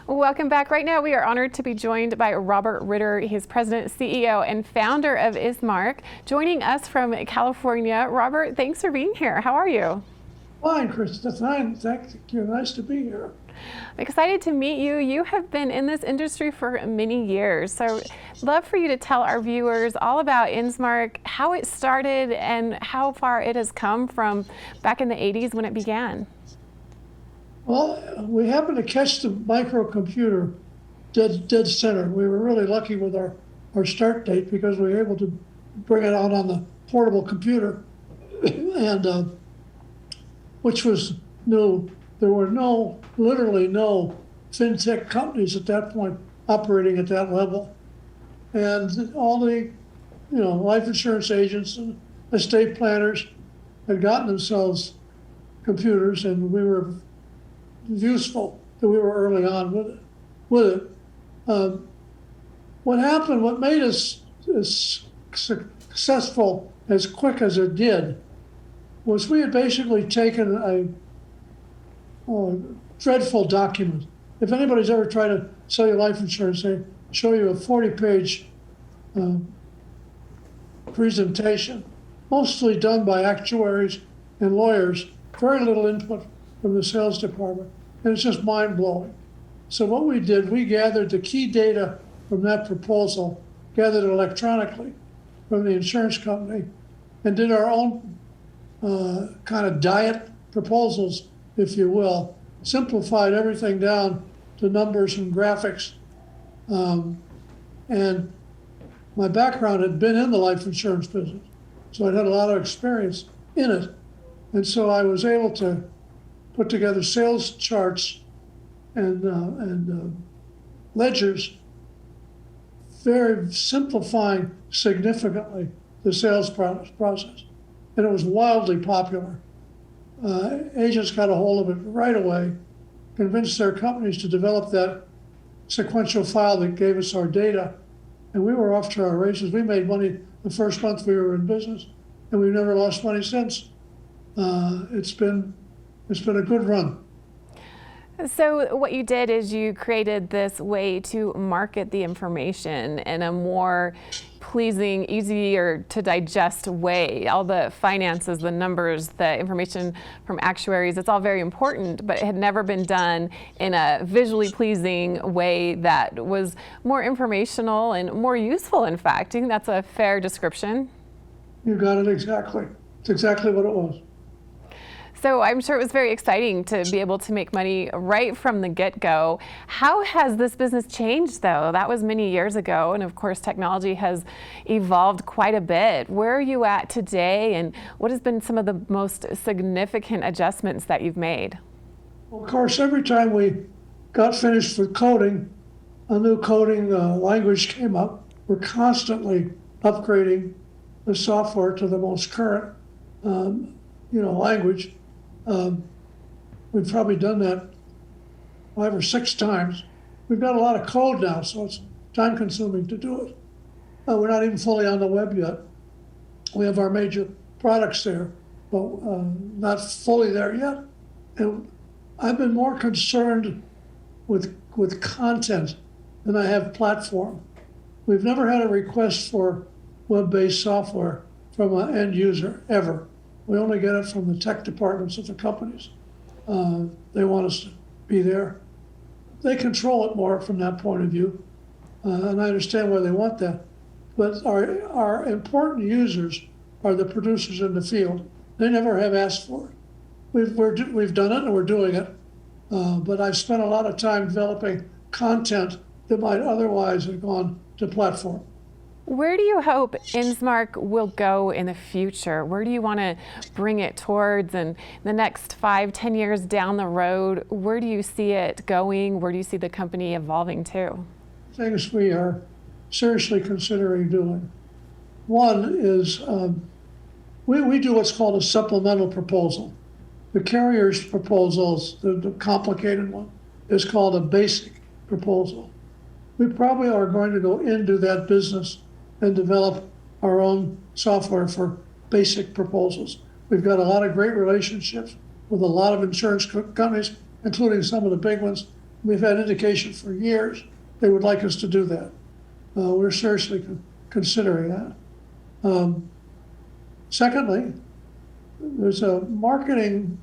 Welcome back. Right now, we are honored to be joined by Robert Riiter. He's president, CEO, and founder of Endsmark. Joining us from California. Robert, thanks for being here. How are you? Fine, Krista. Fine. Thank you. Nice to be here. I'm excited to meet you. You have been in this industry for many years. So I'd love for you to tell our viewers all about Endsmark, how it started, and how far it has come from back in the 80s when it began. Well, we happened to catch the microcomputer dead center. We were really lucky with our start date because we were able to bring it out on the portable computer, and which was new. There were literally no fintech companies at that point operating at that level. And all the, life insurance agents and estate planners had gotten themselves computers, and we were useful that we were early on with it. What happened, what made us as successful as quick as it did, was we had basically taken a dreadful document. If anybody's ever tried to sell you life insurance, they show you a 40-page presentation, mostly done by actuaries and lawyers, very little input from the sales department, and it's just mind-blowing. So what we did, we gathered the key data from that proposal, gathered it electronically from the insurance company, and did our own kind of diet proposals, if you will, simplified everything down to numbers and graphics. And my background had been in the life insurance business, so I'd had a lot of experience in it. And so I was able to put together sales charts and ledgers, very simplifying significantly the sales process. And it was wildly popular. Agents got a hold of it right away, convinced their companies to develop that sequential file that gave us our data, and we were off to our races. We made money the first month we were in business, and we've never lost money since. It's been a good run. So what you did is you created this way to market the information in a more pleasing, easier to digest way. All the finances, the numbers, the information from actuaries, it's all very important, but it had never been done in a visually pleasing way that was more informational and more useful, in fact. Do you think that's a fair description? You got it exactly. It's exactly what it was. So I'm sure it was very exciting to be able to make money right from the get-go. How has this business changed, though? That was many years ago, and of course technology has evolved quite a bit. Where are you at today, and what has been some of the most significant adjustments that you've made? Well, of course, every time we got finished with coding, a new coding language came up. We're constantly upgrading the software to the most current language. We've probably done that 5 or 6 times. We've got a lot of code now, so it's time consuming to do it. We're not even fully on the web yet. We have our major products there, but not fully there yet. And I've been more concerned with content than I have platform. We've never had a request for web-based software from an end user, ever. We only get it from the tech departments of the companies. They want us to be there. They control it more from that point of view, and I understand why they want that. But our important users are the producers in the field. They never have asked for it. We've done it and we're doing it, but I've spent a lot of time developing content that might otherwise have gone to platform. Where do you hope Endsmark will go in the future? Where do you want to bring it towards? And the next 5, 10 years down the road, where do you see it going? Where do you see the company evolving to? Things we are seriously considering doing. One is we do what's called a supplemental proposal. The carrier's proposals, the complicated one, is called a basic proposal. We probably are going to go into that business and develop our own software for basic proposals. We've got a lot of great relationships with a lot of insurance companies, including some of the big ones, we've had indication for years they would like us to do that. We're seriously considering that. Secondly, there's a marketing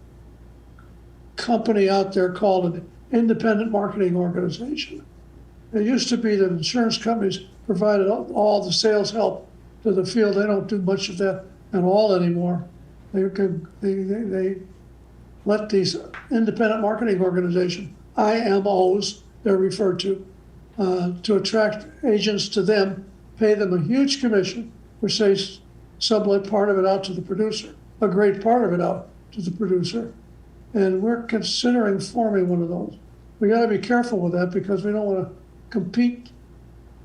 company out there called an independent marketing organization. It used to be that insurance companies provided all the sales help to the field. They don't do much of that at all anymore. They let these independent marketing organizations, IMOs, they're referred to attract agents to them, pay them a huge commission for, say, sublet part of it out to the producer, a great part of it out to the producer. And we're considering forming one of those. We got to be careful with that because we don't want to compete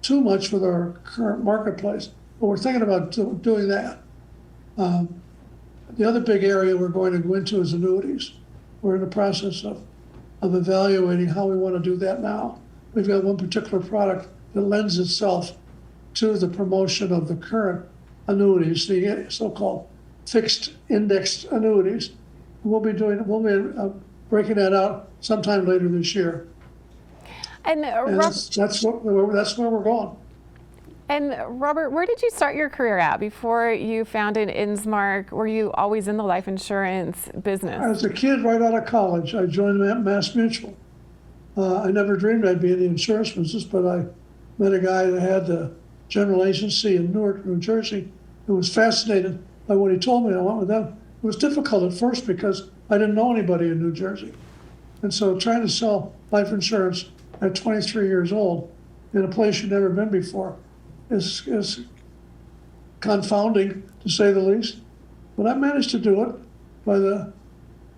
too much with our current marketplace. But we're thinking about doing that. The other big area we're going to go into is annuities. We're in the process of evaluating how we want to do that now. We've got one particular product that lends itself to the promotion of the current annuities, the so-called fixed indexed annuities. We'll be breaking that out sometime later this year. And that's where we're going. And Robert, where did you start your career at before you founded Endsmark? Were you always in the life insurance business? As a kid, right out of college, I joined Mass Mutual. I never dreamed I'd be in the insurance business, but I met a guy that had a general agency in Newark, New Jersey, who was fascinated by what he told me. I went with them. It was difficult at first because I didn't know anybody in New Jersey. And so trying to sell life insurance at 23 years old in a place you've never been before is confounding, to say the least. But I managed to do it.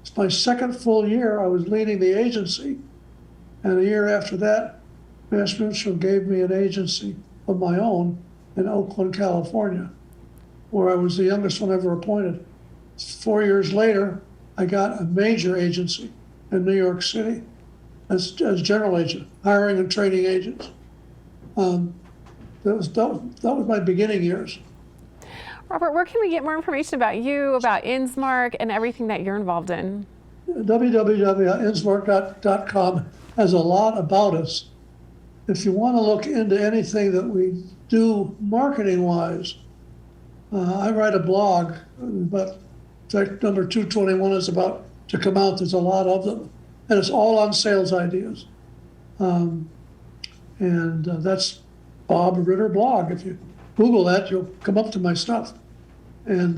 It's my second full year, I was leading the agency. And a year after that, Mass Mutual gave me an agency of my own in Oakland, California, where I was the youngest one ever appointed. 4 years later, I got a major agency in New York City as general agent, hiring and training agents. That was my beginning years. Robert, where can we get more information about you, about Endsmark, and everything that you're involved in? www.endsmark.com has a lot about us. If you want to look into anything that we do marketing-wise, I write a blog, but in fact, number 221 is about to come out. There's a lot of them, and it's all on sales ideas. That's Bob Riiter blog. If you Google that, you'll come up to my stuff. And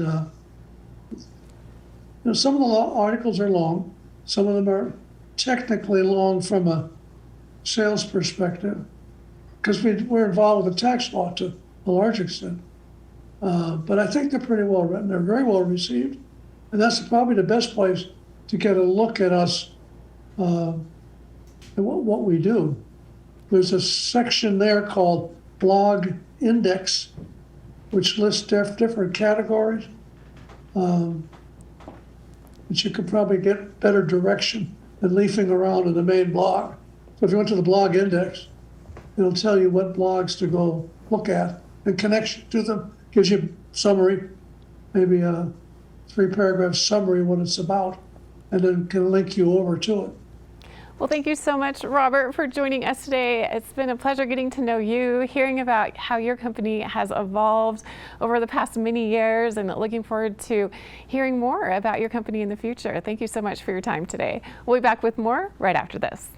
some of the articles are long. Some of them are technically long from a sales perspective, because we're involved with the tax law to a large extent. But I think they're pretty well written. They're very well received. And that's probably the best place to get a look at us and what we do. There's a section there called Blog Index, which lists different categories. But you could probably get better direction than leafing around in the main blog. So if you went to the Blog Index, it'll tell you what blogs to go look at and connection to them. Gives you a summary, maybe a 3-paragraph summary of what it's about, and then can link you over to it. Well, thank you so much, Robert, for joining us today. It's been a pleasure getting to know you, hearing about how your company has evolved over the past many years, and looking forward to hearing more about your company in the future. Thank you so much for your time today. We'll be back with more right after this.